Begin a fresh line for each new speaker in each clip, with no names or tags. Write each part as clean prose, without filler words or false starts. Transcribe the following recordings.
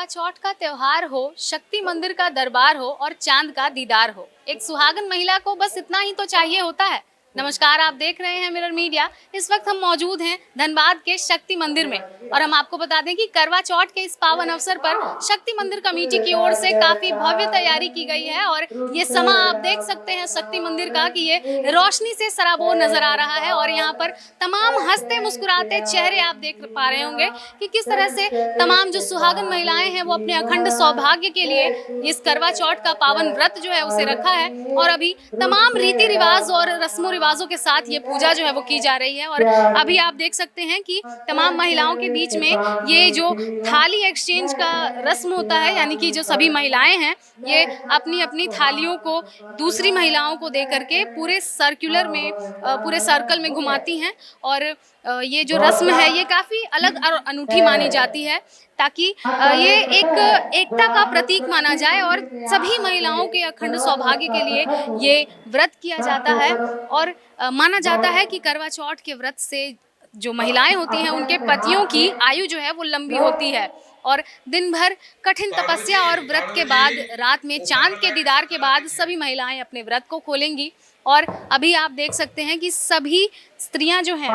चौथ का त्योहार हो, शक्ति मंदिर का दरबार हो और चांद का दीदार हो, एक सुहागन महिला को बस इतना ही तो चाहिए होता है। नमस्कार, आप देख रहे हैं मिरर मीडिया। इस वक्त हम मौजूद हैं धनबाद के शक्ति मंदिर में और हम आपको बता दें कि करवा चौथ के इस पावन अवसर पर शक्ति मंदिर कमेटी की ओर से काफी भव्य तैयारी की गई है और ये समा आप देख सकते हैं शक्ति मंदिर का कि ये रोशनी से सराबोर नजर आ रहा है और यहाँ पर तमाम हंसते मुस्कुराते चेहरे आप देख पा रहे होंगे कि किस तरह से तमाम जो सुहागन महिलाएं हैं वो अपने अखंड सौभाग्य के लिए इस करवा चौथ का पावन व्रत जो है उसे रखा है और अभी तमाम रीति रिवाज और रस्मों रिवाजों के साथ ये पूजा जो है वो की जा रही है। और अभी आप देख सकते हैं कि तमाम महिलाओं के बीच में ये जो थाली एक्सचेंज का रस्म होता है, यानी कि जो सभी महिलाएं हैं ये अपनी अपनी थालियों को दूसरी महिलाओं को दे करके पूरे सर्कुलर में पूरे सर्कल में घुमाती हैं और ये जो रस्म है ये काफ़ी अलग और अनूठी मानी जाती है ताकि ये एक एकता का प्रतीक माना जाए और सभी महिलाओं के अखंड सौभाग्य के लिए ये व्रत किया जाता है। और माना जाता है कि करवा चौथ के व्रत से जो महिलाएं होती हैं उनके पतियों की आयु जो है वो लंबी होती है और दिन भर कठिन तपस्या और व्रत के बाद रात में चांद के दीदार के बाद सभी महिलाएं अपने व्रत को खोलेंगी। और अभी आप देख सकते हैं कि सभी स्त्रियां जो हैं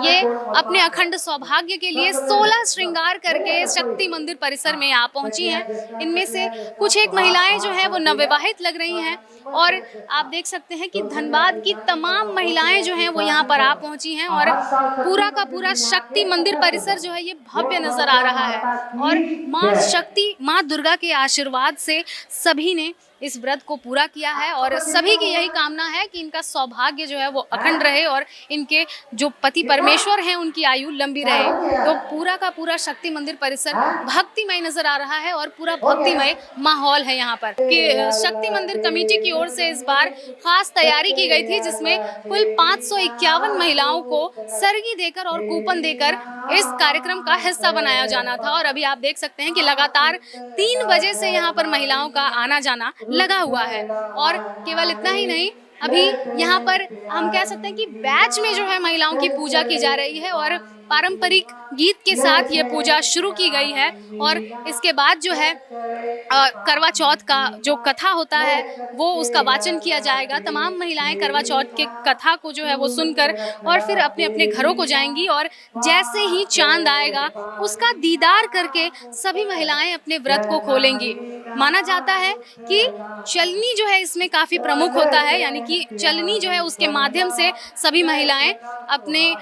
ये अपने अखंड सौभाग्य के लिए 16 श्रृंगार करके शक्ति मंदिर परिसर में आ पहुंची हैं। इनमें से कुछ एक महिलाएं जो हैं वो नवविवाहित लग रही हैं और आप देख सकते हैं कि धनबाद की तमाम महिलाएं जो हैं वो यहाँ पर आ पहुंची हैं और पूरा का पूरा शक्ति मंदिर परिसर जो है ये भव्य नजर आ रहा है और माँ शक्ति, माँ दुर्गा के आशीर्वाद से सभी ने इस व्रत को पूरा किया है और सभी की यही कामना है कि इनका सौभाग्य जो है वो अखंड रहे और इनके जो पति परमेश्वर हैं उनकी आयु लंबी रहे। तो पूरा का पूरा शक्ति मंदिर परिसर भक्तिमय नजर आ रहा है और पूरा भक्तिमय माहौल है यहाँ पर कि शक्ति मंदिर कमेटी की ओर से इस बार खास तैयारी की गई थी जिसमें कुल 551 महिलाओं को सरगी देकर और कूपन देकर इस कार्यक्रम का हिस्सा बनाया जाना था। और अभी आप देख सकते हैं कि लगातार 3 बजे से यहाँ पर महिलाओं का आना जाना लगा हुआ है और केवल इतना ही नहीं, अभी यहाँ पर हम कह सकते हैं कि बैच में जो है महिलाओं की पूजा की जा रही है और पारंपरिक गीत के साथ ये पूजा शुरू की गई है और इसके बाद जो है करवा चौथ का जो कथा होता है वो उसका वाचन किया जाएगा। तमाम महिलाएं करवा चौथ के कथा को जो है वो सुनकर और फिर अपने अपने घरों को जाएंगी और जैसे ही चांद आएगा उसका दीदार करके सभी महिलाएं अपने व्रत को खोलेंगी। माना जाता है कि चलनी जो है इसमें काफ़ी प्रमुख होता है, यानी कि चलनी जो है उसके माध्यम से सभी महिलाएं अपने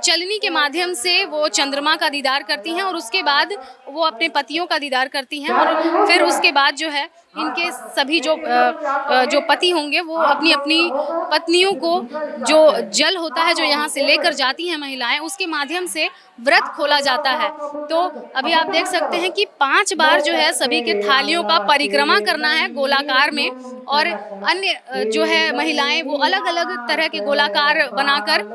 चलनी के माध्यम से वो चंद्रमा का दीदार करती हैं और उसके बाद वो अपने पतियों का दीदार करती हैं और फिर उसके बाद जो है इनके सभी जो पति होंगे वो अपनी अपनी पत्नियों को जो जल होता है जो यहाँ से लेकर जाती हैं महिलाएं उसके माध्यम से व्रत खोला जाता है। तो अभी आप देख सकते हैं कि 5 बार जो है सभी के थालियों का परिक्रमा करना है गोलाकार में और अन्य जो है महिलाएं वो अलग अलग तरह के गोलाकार बनाकर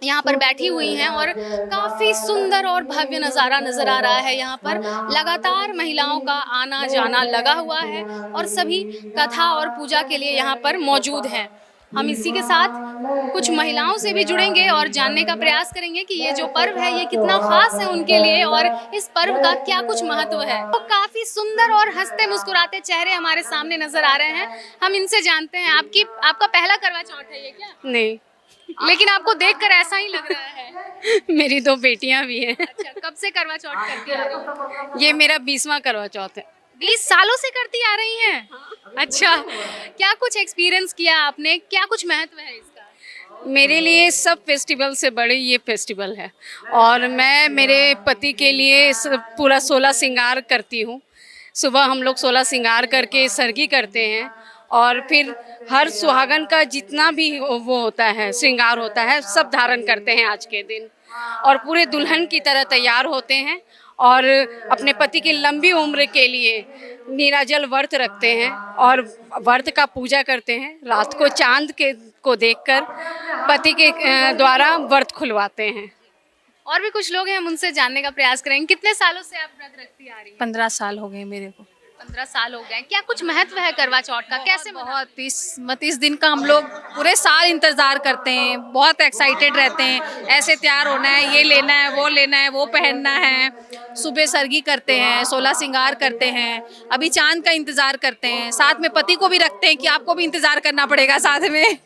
यहाँ पर बैठी हुई हैं और काफ़ी सुंदर और भव्य नज़ारा नज़र आ रहा है। यहाँ पर लगातार महिलाओं का आना जाना लगा हुआ है और सभी कथा और पूजा के लिए यहाँ पर मौजूद हैं। हम इसी के साथ कुछ महिलाओं से भी जुड़ेंगे और जानने का प्रयास करेंगे कि ये जो पर्व है ये कितना खास है उनके लिए और इस पर्व का क्या कुछ महत्व है। तो काफ़ी सुंदर और हंसते मुस्कुराते चेहरे हमारे सामने नज़र आ रहे हैं। हम इनसे जानते हैं आपका पहला करवा चौथ है ये क्या?
नहीं,
लेकिन आपको देखकर ऐसा ही लग रहा है।
मेरी 2 बेटियां भी हैं।
अच्छा, कब से करवा चौथ करती आ रही हो?
ये मेरा 20वां करवा चौथ है।
20 सालों से करती आ रही हैं? अच्छा, क्या कुछ एक्सपीरियंस किया आपने, क्या कुछ महत्व है इसका?
मेरे लिए सब फेस्टिवल से बड़े ये फेस्टिवल है और मैं मेरे पति के लिए पूरा 16 श्रृंगार करती हूँ। सुबह हम लोग 16 श्रृंगार करके सरगी करते हैं और फिर हर सुहागन का जितना भी वो होता है श्रृंगार होता है सब धारण करते हैं आज के दिन और पूरे दुल्हन की तरह तैयार होते हैं और अपने पति की लंबी उम्र के लिए निराजल व्रत रखते हैं और व्रत का पूजा करते हैं। रात को चांद को देखकर पति के द्वारा व्रत खुलवाते हैं।
और भी कुछ लोग हैं, हम उनसे जानने का प्रयास करेंगे। कितने सालों से आप व्रत रखती आ रही हैं?
15 साल हो गए मेरे को।
15 साल हो गए, क्या कुछ महत्व है करवा चौथ का, कैसे
बहुत इस दिन का हम लोग पूरे साल इंतजार करते हैं, बहुत एक्साइटेड रहते हैं। ऐसे तैयार होना है, ये लेना है, वो लेना है, वो पहनना है। सुबह सरगी करते हैं, 16 श्रृंगार करते हैं, अभी चांद का इंतजार करते हैं, साथ में पति को भी रखते हैं कि आपको भी इंतजार करना पड़ेगा साथ में।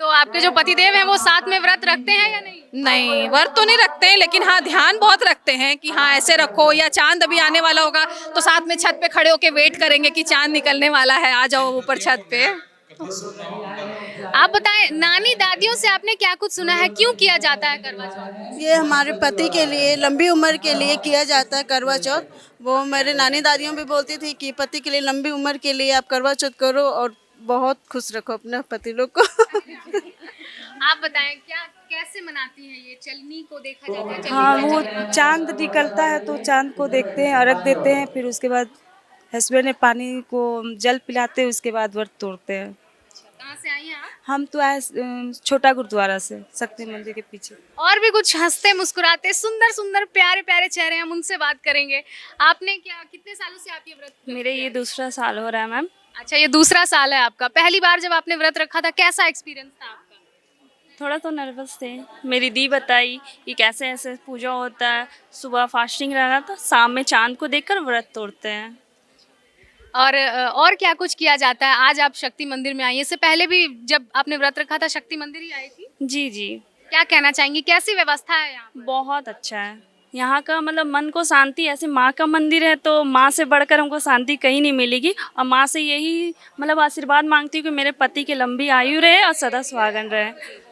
तो आपके जो पतिदेव हैं वो साथ में व्रत रखते हैं या नहीं?
नहीं, व्रत तो नहीं रखते हैं, लेकिन हाँ ध्यान बहुत रखते हैं कि हाँ ऐसे रखो, या चांद अभी आने वाला होगा तो साथ में छत पे खड़े होके वेट करेंगे कि चांद निकलने वाला है, आ जाओ ऊपर छत पे।
आप बताएं, नानी दादियों से आपने क्या कुछ सुना है, क्यों किया जाता है करवा चौथ?
ये हमारे पति के लिए लंबी उम्र के लिए किया जाता है करवा चौथ। वो मेरे नानी दादियों भी बोलती थी कि पति के लिए लंबी उम्र के लिए आप करवा चौथ करो और बहुत खुश रखो अपने पति लोग को।
आप बताएं, क्या कैसे मनाती हैं ये चलनी को देखा जाता है?
हाँ, वो चांद निकलता है तो चांद को देखते हैं, अर्घ देते हैं, फिर उसके बाद हस्बैंड ने पानी को जल पिलाते हैं, उसके बाद व्रत तोड़ते हैं।
कहाँ से आई हैं आप?
हम तो आए छोटा गुरुद्वारा से, शक्ति मंदिर के पीछे।
और भी कुछ हंसते मुस्कुराते सुंदर सुंदर प्यारे प्यारे चेहरे हैं, हम उनसे बात करेंगे। आपने क्या, कितने सालों से आप ये व्रत?
मेरे ये दूसरा साल हो रहा है मैम।
अच्छा, ये दूसरा साल है आपका। पहली बार जब आपने व्रत रखा था, कैसा एक्सपीरियंस था आपका?
थोड़ा तो नर्वस थे, मेरी दी बताई कि कैसे ऐसे पूजा होता है, सुबह फास्टिंग रहना था, शाम में चांद को देखकर व्रत तोड़ते हैं।
और क्या कुछ किया जाता है? आज आप शक्ति मंदिर में आई हैं, इससे पहले भी जब आपने व्रत रखा था शक्ति मंदिर ही आई थी?
जी जी,
क्या कहना चाहेंगी, कैसी व्यवस्था है यहाँ पर?
बहुत अच्छा है यहाँ का, मतलब मन को शांति। ऐसे माँ का मंदिर है तो माँ से बढ़कर हमको शांति कहीं नहीं मिलेगी, और माँ से यही मतलब आशीर्वाद मांगती हूँ कि मेरे पति की लंबी आयु रहे और सदा सुहागन रहे।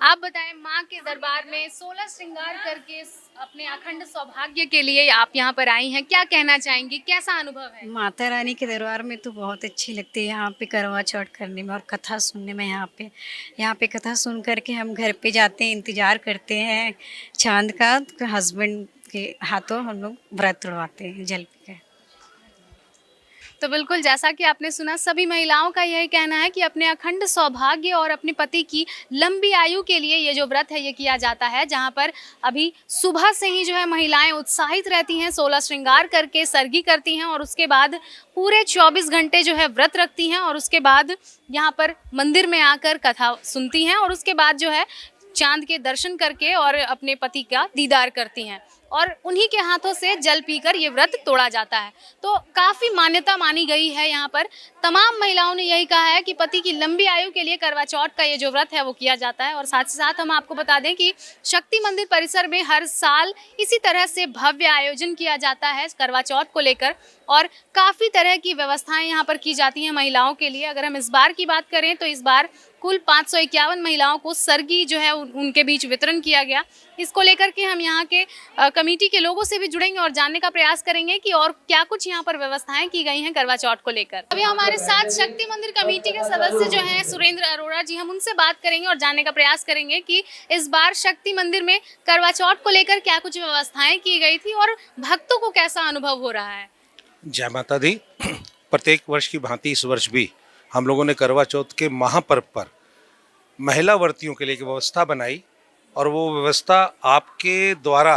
आप बताएं, माँ के दरबार में 16 श्रृंगार करके अपने अखंड सौभाग्य के लिए आप यहाँ पर आई हैं, क्या कहना चाहेंगी, कैसा अनुभव है?
माता रानी के दरबार में तो बहुत अच्छी लगती है यहाँ पे करवा चौथ करने में और कथा सुनने में। यहाँ पे कथा सुन करके हम घर पे जाते हैं, इंतज़ार करते हैं चांद का। हस्बैंड के हाथों हम लोग व्रत तुड़वाते हैं जल पी के।
तो बिल्कुल जैसा कि आपने सुना, सभी महिलाओं का यही कहना है कि अपने अखंड सौभाग्य और अपने पति की लंबी आयु के लिए ये जो व्रत है ये किया जाता है, जहाँ पर अभी सुबह से ही जो है महिलाएं उत्साहित रहती हैं, 16 श्रृंगार करके सरगी करती हैं और उसके बाद पूरे 24 घंटे जो है व्रत रखती हैं और उसके बाद यहाँ पर मंदिर में आकर कथा सुनती हैं और उसके बाद जो है चांद के दर्शन करके और अपने पति का दीदार करती हैं और उन्हीं के हाथों से जल पीकर ये व्रत तोड़ा जाता है। तो काफ़ी मान्यता मानी गई है यहाँ पर। तमाम महिलाओं ने यही कहा है कि पति की लंबी आयु के लिए करवा चौथ का ये जो व्रत है वो किया जाता है। और साथ ही साथ हम आपको बता दें कि शक्ति मंदिर परिसर में हर साल इसी तरह से भव्य आयोजन किया जाता है करवा चौथ को लेकर और काफ़ी तरह की व्यवस्थाएं यहाँ पर की जाती हैं महिलाओं के लिए। अगर हम इस बार की बात करें तो इस बार कुल 551 महिलाओं को सरगी जो है उनके बीच वितरण किया गया। इसको लेकर के हम यहाँ के कमेटी के लोगों से भी जुड़ेंगे और जानने का प्रयास करेंगे कि और क्या कुछ यहाँ पर व्यवस्थाएं की गई हैं करवा चौथ को लेकर। अभी हमारे साथ शक्ति मंदिर कमेटी के सदस्य जो हैं सुरेंद्र अरोड़ा जी, हम उनसे बात करेंगे और जानने का प्रयास करेंगे कि इस बार शक्ति मंदिर में करवा चौथ को लेकर क्या कुछ व्यवस्थाएं की गई थी और भक्तों को कैसा अनुभव हो रहा है।
जय माता दी। प्रत्येक वर्ष की भांति इस वर्ष भी हम लोगों ने करवा चौथ के महापर्व पर महिला व्रतियों के लिए एक व्यवस्था बनाई और वो व्यवस्था आपके द्वारा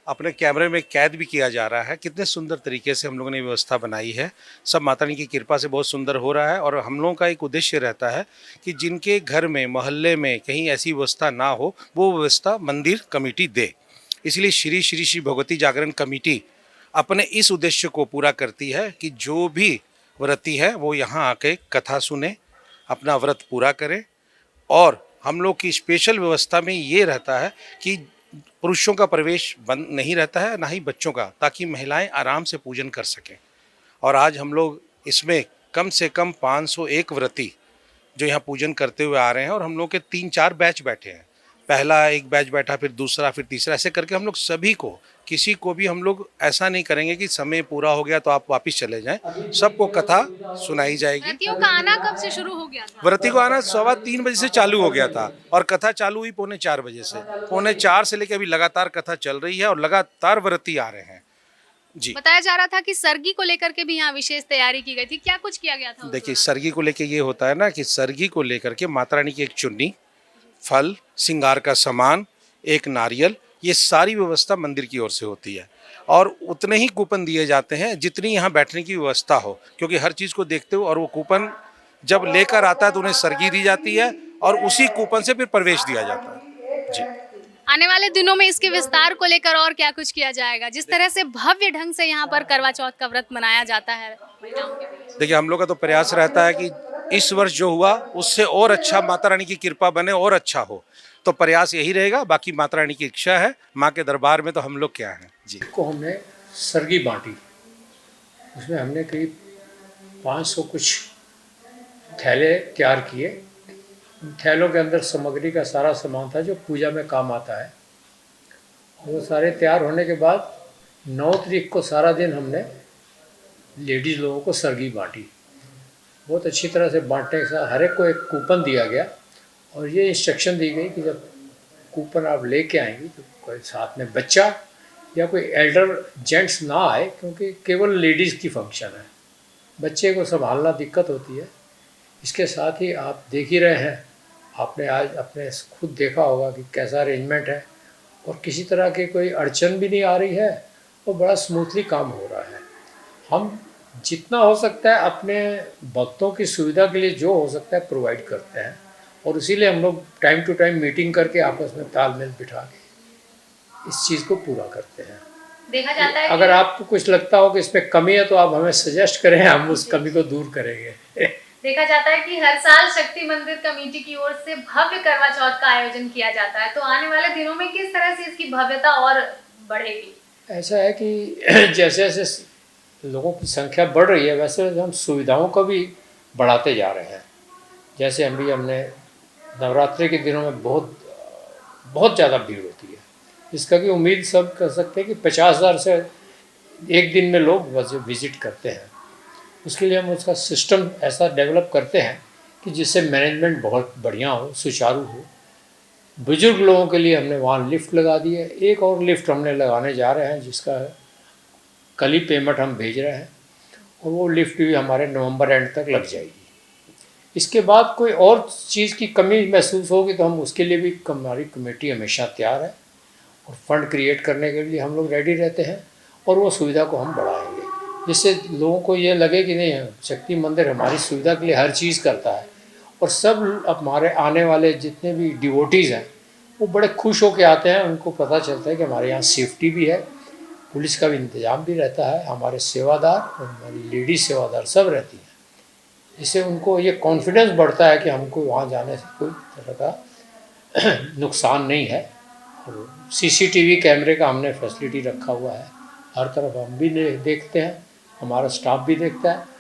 अपने कैमरे में कैद भी किया जा रहा है। कितने सुंदर तरीके से हम लोगों ने व्यवस्था बनाई है। सब माता रानी की कृपा से बहुत सुंदर हो रहा है और हम लोगों का एक उद्देश्य रहता है कि जिनके घर में मोहल्ले में कहीं ऐसी व्यवस्था ना हो वो व्यवस्था मंदिर कमेटी दे। इसलिए श्री श्री श्री भगवती जागरण कमेटी अपने इस उद्देश्य को पूरा करती है कि जो भी व्रती है वो यहाँ आके कथा सुने, अपना व्रत पूरा करे। और हम लोग की स्पेशल व्यवस्था में ये रहता है कि पुरुषों का प्रवेश बंद नहीं रहता है, ना ही बच्चों का, ताकि महिलाएं आराम से पूजन कर सकें। और आज हम लोग इसमें कम से कम 501 व्रती जो यहाँ पूजन करते हुए आ रहे हैं और हम लोग के 3-4 बैच बैठे हैं। पहला एक बैच बैठा, फिर दूसरा, फिर तीसरा, ऐसे करके हम लोग सभी को, किसी को भी हम लोग ऐसा नहीं करेंगे कि समय पूरा हो गया तो आप वापस चले जाएं। सबको कथा सुनाई जाएगी।
व्रतियों का आना कब से शुरू हो गया था?
व्रती को आना 3:15 बजे से चालू हो गया था और कथा चालू हुई 3:45 बजे से। 3:45 से लेकर अभी लगातार कथा चल रही है और लगातार व्रती आ रहे हैं जी।
बताया जा रहा था कि सरगी को लेकर के भी यहाँ विशेष तैयारी की गई थी, क्या कुछ किया गया था?
देखिए, सरगी को लेकर ये होता है ना कि सरगी को लेकर के माता रानी की एक चुन्नी, फल, श्रृंगार का सामान, एक नारियल, ये सारी व्यवस्था मंदिर की ओर से होती है। और उतने ही कूपन दिए जाते हैं जितनी यहाँ बैठने की व्यवस्था हो, क्योंकि हर चीज़ को देखते हो। और वो कूपन जब लेकर आता है तो उन्हें सरगी दी जाती है और उसी कूपन से फिर प्रवेश दिया जाता है। जी।
आने वाले दिनों में इसके विस्तार को लेकर और क्या कुछ किया जाएगा? जिस तरह से भव्य ढंग से यहाँ पर करवा चौथ का व्रत मनाया जाता है महिलाओं के बीच।
देखिए, हम लोग का तो प्रयास रहता है कि इस वर्ष जो हुआ उससे और अच्छा माता रानी की कृपा बने और अच्छा हो, तो प्रयास यही रहेगा। बाकी माता रानी की इच्छा है, माँ के दरबार में तो हम लोग क्या हैं। जी।
को हमने सरगी बांटी, उसमें हमने करीब 500 कुछ थैले तैयार किए। थैलों के अंदर सामग्री का सारा सामान था जो पूजा में काम आता है। वो सारे तैयार होने के बाद 9 तारीख को सारा दिन हमने लेडीज़ लोगों को सरगी बांटी। बहुत अच्छी तरह से बांटने के साथ हर एक को एक कूपन दिया गया और ये इंस्ट्रक्शन दी गई कि जब कूपन आप लेके आएंगी तो कोई साथ में बच्चा या कोई एल्डर जेंट्स ना आए, क्योंकि केवल लेडीज़ की फंक्शन है। बच्चे को संभालना दिक्कत होती है। इसके साथ ही आप देख ही रहे हैं, आपने आज अपने खुद देखा होगा कि कैसा अरेंजमेंट है और किसी तरह की कोई अड़चन भी नहीं आ रही है और बड़ा स्मूथली काम हो रहा है। हम जितना हो सकता है अपने भक्तों की सुविधा के लिए जो हो सकता है प्रोवाइड करते हैं और इसीलिए हम लोग टाइम टू टाइम मीटिंग करके आपस में तालमेल बिठा के इस चीज़ को पूरा करते हैं।
देखा जाता है
अगर आपको कुछ लगता हो कि इसमें कमी है तो आप हमें सजेस्ट करें, हम उस कमी को दूर करेंगे।
देखा जाता है कि हर साल शक्ति मंदिर कमेटी की ओर से भव्य करवा चौथ का आयोजन किया जाता है, तो आने वाले दिनों में किस तरह से इसकी भव्यता और बढ़ेगी?
ऐसा है कि जैसे जैसे लोगों की संख्या बढ़ रही है वैसे हम सुविधाओं को भी बढ़ाते जा रहे हैं। जैसे हमने नवरात्रि के दिनों में बहुत ज़्यादा भीड़ होती है, जिसका कि उम्मीद सब कर सकते हैं कि 50,000 से एक दिन में लोग विज़िट करते हैं। उसके लिए हम उसका सिस्टम ऐसा डेवलप करते हैं कि जिससे मैनेजमेंट बहुत बढ़िया हो, सुचारू हो। बुजुर्ग लोगों के लिए हमने वहाँ लिफ्ट लगा दी है। एक और लिफ्ट हमने लगाने जा रहे हैं जिसका कल ही पेमेंट हम भेज रहे हैं और वो लिफ्ट भी हमारे नवंबर एंड तक लग जाएगी। इसके बाद कोई और चीज़ की कमी महसूस होगी तो हम उसके लिए भी हमारी कमेटी हमेशा तैयार है और फंड क्रिएट करने के लिए हम लोग रेडी रहते हैं और वो सुविधा को हम बढ़ाएंगे, जिससे लोगों को ये लगे कि नहीं, शक्ति मंदिर हमारी सुविधा के लिए हर चीज़ करता है। और सब हमारे आने वाले जितने भी डिवोटीज़ हैं वो बड़े खुश होकर आते हैं। उनको पता चलता है कि हमारे यहाँ सेफ्टी भी है, पुलिस का भी इंतज़ाम भी रहता है, हमारे सेवादार और हमारी लेडीज सेवादार सब रहती हैं। इससे उनको ये कॉन्फिडेंस बढ़ता है कि हमको वहाँ जाने से कोई तरह का नुकसान नहीं है। और CCTV कैमरे का हमने फैसिलिटी रखा हुआ है, हर तरफ हम भी देखते हैं, हमारा स्टाफ भी देखता है।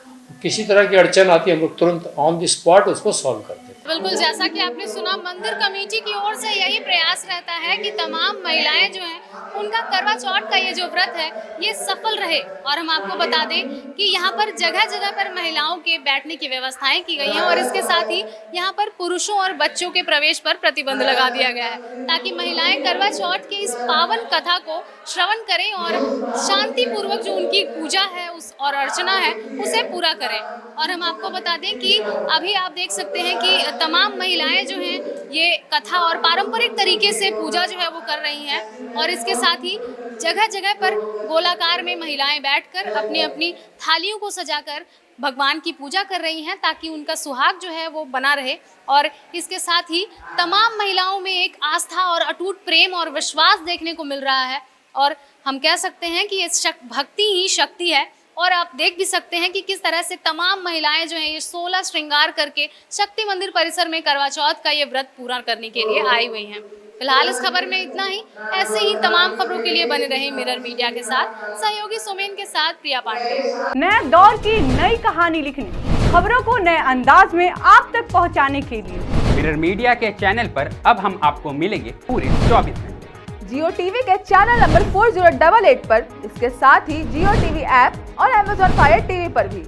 किसी तरह की अड़चन आती है हम लोग तुरंत ऑन द स्पॉट उसको सॉल्व करते हैं।
बिल्कुल, जैसा कि आपने सुना, मंदिर कमेटी की ओर से यही प्रयास रहता है कि तमाम महिलाएं जो हैं उनका करवा चौथ का ये जो व्रत है ये सफल रहे। और हम आपको बता दें कि यहाँ पर जगह जगह पर महिलाओं के बैठने की व्यवस्थाएं की गई हैं और इसके साथ ही यहाँ पर पुरुषों और बच्चों के प्रवेश पर प्रतिबंध लगा दिया गया है, ताकि महिलाएं करवा चौथ की इस पावन कथा को श्रवण करें और शांतिपूर्वक जो उनकी पूजा है उस और अर्चना है उसे पूरा करें। और हम आपको बता दें कि अभी आप देख सकते हैं कि तमाम महिलाएं जो हैं ये कथा और पारंपरिक तरीके से पूजा जो है वो कर रही हैं और इसके साथ ही जगह जगह पर गोलाकार में महिलाएं बैठकर अपनी अपनी थालियों को सजाकर भगवान की पूजा कर रही हैं, ताकि उनका सुहाग जो है वो बना रहे। और इसके साथ ही तमाम महिलाओं में एक आस्था और अटूट प्रेम और विश्वास देखने को मिल रहा है और हम कह सकते हैं कि ये भक्ति ही शक्ति है। और आप देख भी सकते हैं कि किस तरह से तमाम महिलाएं जो हैं ये 16 श्रृंगार करके शक्ति मंदिर परिसर में करवा चौथ का ये व्रत पूरा करने के लिए आई हुई हैं। फिलहाल इस खबर में इतना ही। ऐसे ही तमाम खबरों के लिए बने रहे मिरर मीडिया के साथ। सहयोगी सोमेन के साथ प्रिया पांडे।
नए दौर की नई कहानी लिखने, खबरों को नए अंदाज में आप तक पहुंचाने के लिए
मिरर मीडिया के चैनल पर अब हम आपको मिलेंगे पूरे 24 घंटे।
जियो टीवी के चैनल नंबर 4088 पर, इसके साथ ही जियो टीवी ऐप और Amazon Fire TV पर भी।